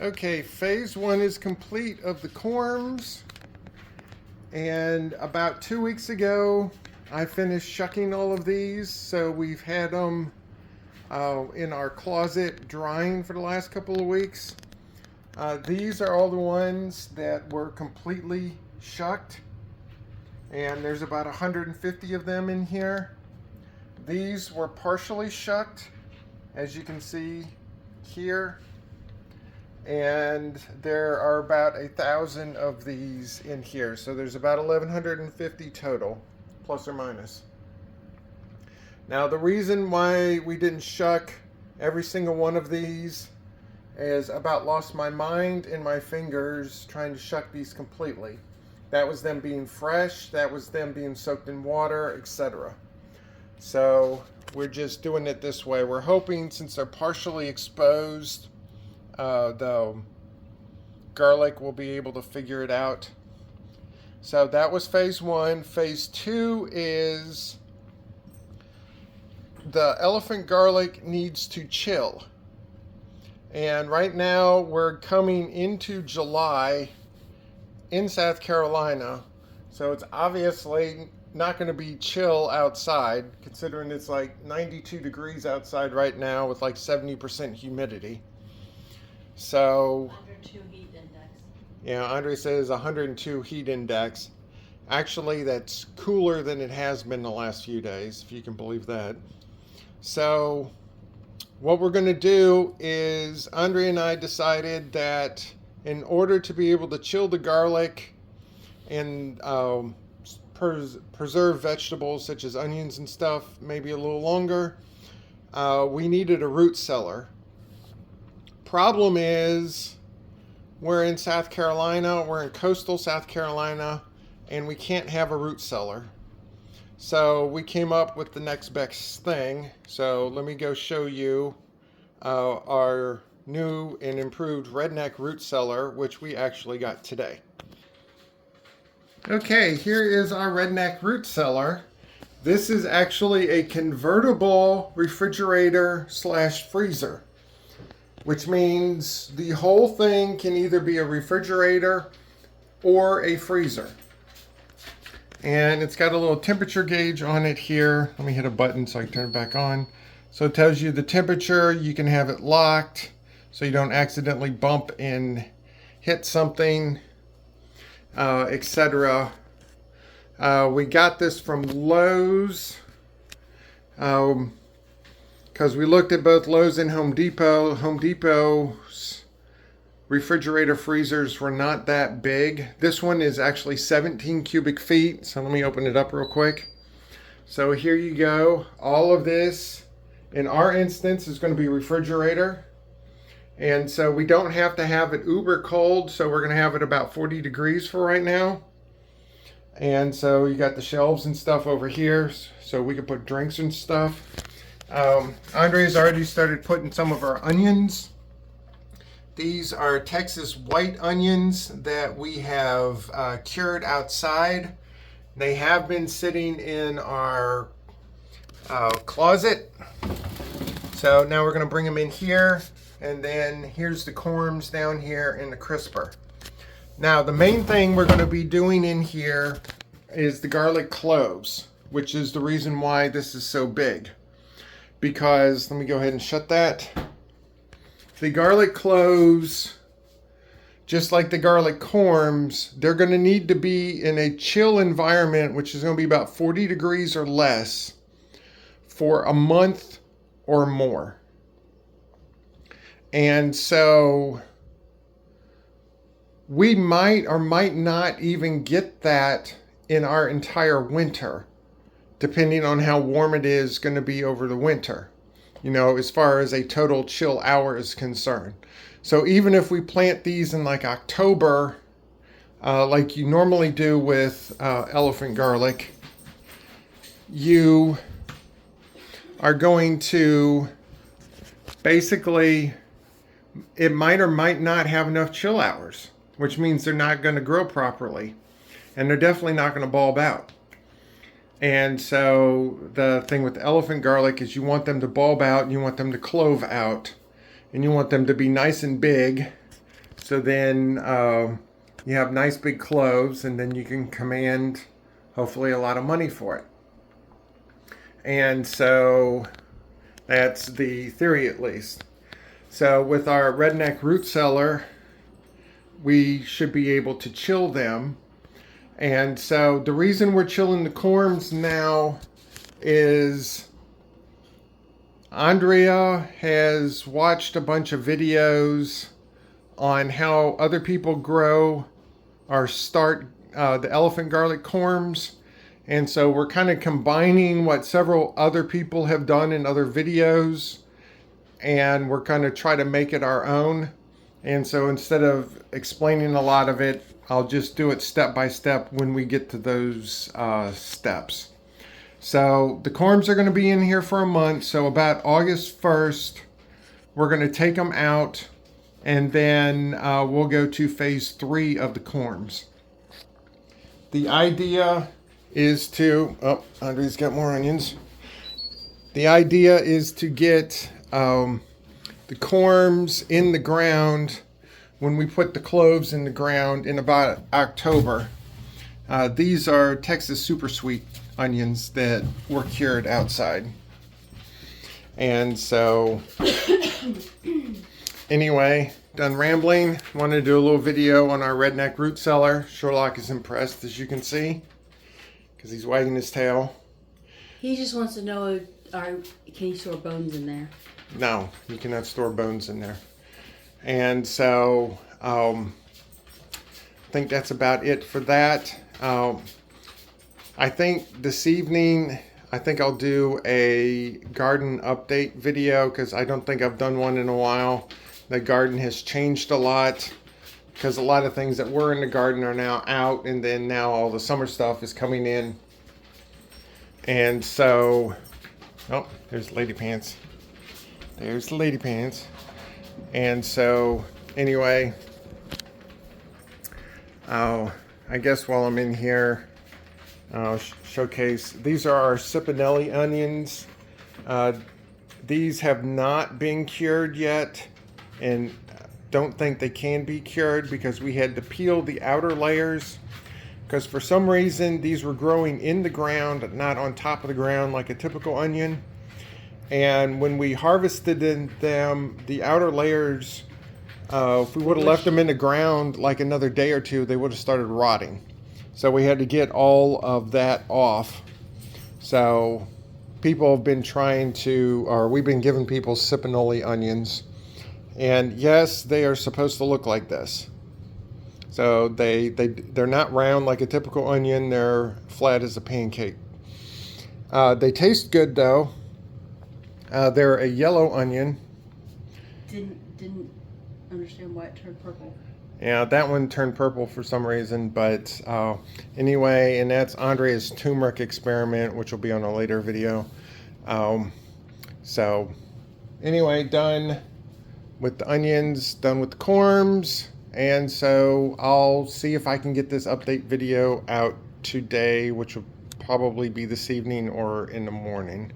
Okay, phase one is complete of the corms, and about 2 weeks ago I finished shucking all of these, so we've had them in our closet drying for the last couple of weeks. These are all the ones that were completely shucked, and there's about 150 of them in here. These were partially shucked, as you can see here, and there are about 1,000 of these in here, so there's about 1,150 total, plus or minus. Now the reason why we didn't shuck every single one of these is about lost my mind in my fingers trying to shuck these completely. That was them being fresh, that was them being soaked in water, etc. So we're just doing it this way. We're hoping, since they're partially exposed, the garlic will be able to figure it out. So that was phase one. Phase two is the elephant garlic needs to chill. And right now we're coming into July in South Carolina, so it's obviously not going to be chill outside, considering it's like 92 degrees outside right now with like 70% humidity. So 102 heat index. Yeah, Andre says 102 heat index. Actually, that's cooler than it has been the last few days, if you can believe that. So what we're going to do is, Andre and I decided that in order to be able to chill the garlic and preserve vegetables such as onions and stuff maybe a little longer, we needed a root cellar. Problem is, we're in South Carolina, we're in coastal South Carolina, and we can't have a root cellar. So we came up with the next best thing. So let me go show you our new and improved redneck root cellar, which we actually got today. Okay, here is our redneck root cellar. This is actually a convertible refrigerator slash freezer, which means the whole thing can either be a refrigerator or a freezer. And it's got a little temperature gauge on it here. Let me hit a button so I can turn it back on. So it tells you the temperature. You can have it locked so you don't accidentally bump and hit something, etc. We got this from Lowe's because we looked at both Lowe's and Home Depot. Home Depot's refrigerator freezers were not that big. This one is actually 17 cubic feet. So let me open it up real quick. So here you go. All of this, in our instance, is going to be refrigerator. And so we don't have to have it uber cold. So we're going to have it about 40 degrees for right now. And so you got the shelves and stuff over here, so we can put drinks and stuff. Andre's already started putting some of our onions. These are Texas white onions that we have cured outside. They have been sitting in our closet. So now we're going to bring them in here. And then here's the corms down here in the crisper. Now the main thing we're going to be doing in here is the garlic cloves, which is the reason why this is so big. Because, let me go ahead and shut that. The garlic cloves, just like the garlic corms, they're going to need to be in a chill environment, which is going to be about 40 degrees or less, for a month or more. And so we might or might not even get that in our entire winter, depending on how warm it is going to be over the winter, you know, as far as a total chill hour is concerned. So even if we plant these in like October, like you normally do with elephant garlic, you are going to basically, it might or might not have enough chill hours, which means they're not going to grow properly, and they're definitely not going to bulb out. And so the thing with the elephant garlic is you want them to bulb out, and you want them to clove out, and you want them to be nice and big So then you have nice big cloves, and then you can command hopefully a lot of money for it. And so that's the theory, at least. So with our redneck root cellar, we should be able to chill them. And so the reason we're chilling the corms now is Andrea has watched a bunch of videos on how other people grow or start the elephant garlic corms. And so we're kind of combining what several other people have done in other videos, and we're going to try to make it our own. And so instead of explaining a lot of it, I'll just do it step by step when we get to those steps. So the corms are going to be in here for a month. So about August 1st, we're going to take them out, and then we'll go to phase 3 of the corms. The idea is to, oh, Andre's got more onions. The idea is to get the corms in the ground when we put the cloves in the ground in about October. These are Texas super sweet onions that were cured outside. And so anyway, done rambling. Wanted to do a little video on our redneck root cellar. Sherlock is impressed, as you can see, because he's wagging his tail. He just wants to know, can you store bones in there? No, you cannot store bones in there. And so I think that's about it for that. I think this evening, I think I'll do a garden update video, because I don't think I've done one in a while. The garden has changed a lot, because a lot of things that were in the garden are now out, and then now all the summer stuff is coming in. And so, oh, there's Lady Pants. There's the Lady Pants. And so, anyway, I guess while I'm in here, I'll showcase. These are our Cipinelli onions. These have not been cured yet, and don't think they can be cured because we had to peel the outer layers, because for some reason these were growing in the ground, not on top of the ground like a typical onion. And when we harvested them, the outer layers, if we would have left them in the ground like another day or two, they would have started rotting. So we had to get all of that off. So people have been trying to, or we've been giving people Cipinelli onions. And yes, they are supposed to look like this. So they're not round like a typical onion. They're flat as a pancake. They taste good though. They're a yellow onion. Didn't understand why it turned purple. Yeah, that one turned purple for some reason, but anyway, and that's Andrea's turmeric experiment, which will be on a later video. So anyway, done with the onions, done with the corms, and so I'll see if I can get this update video out today, which will probably be this evening or in the morning.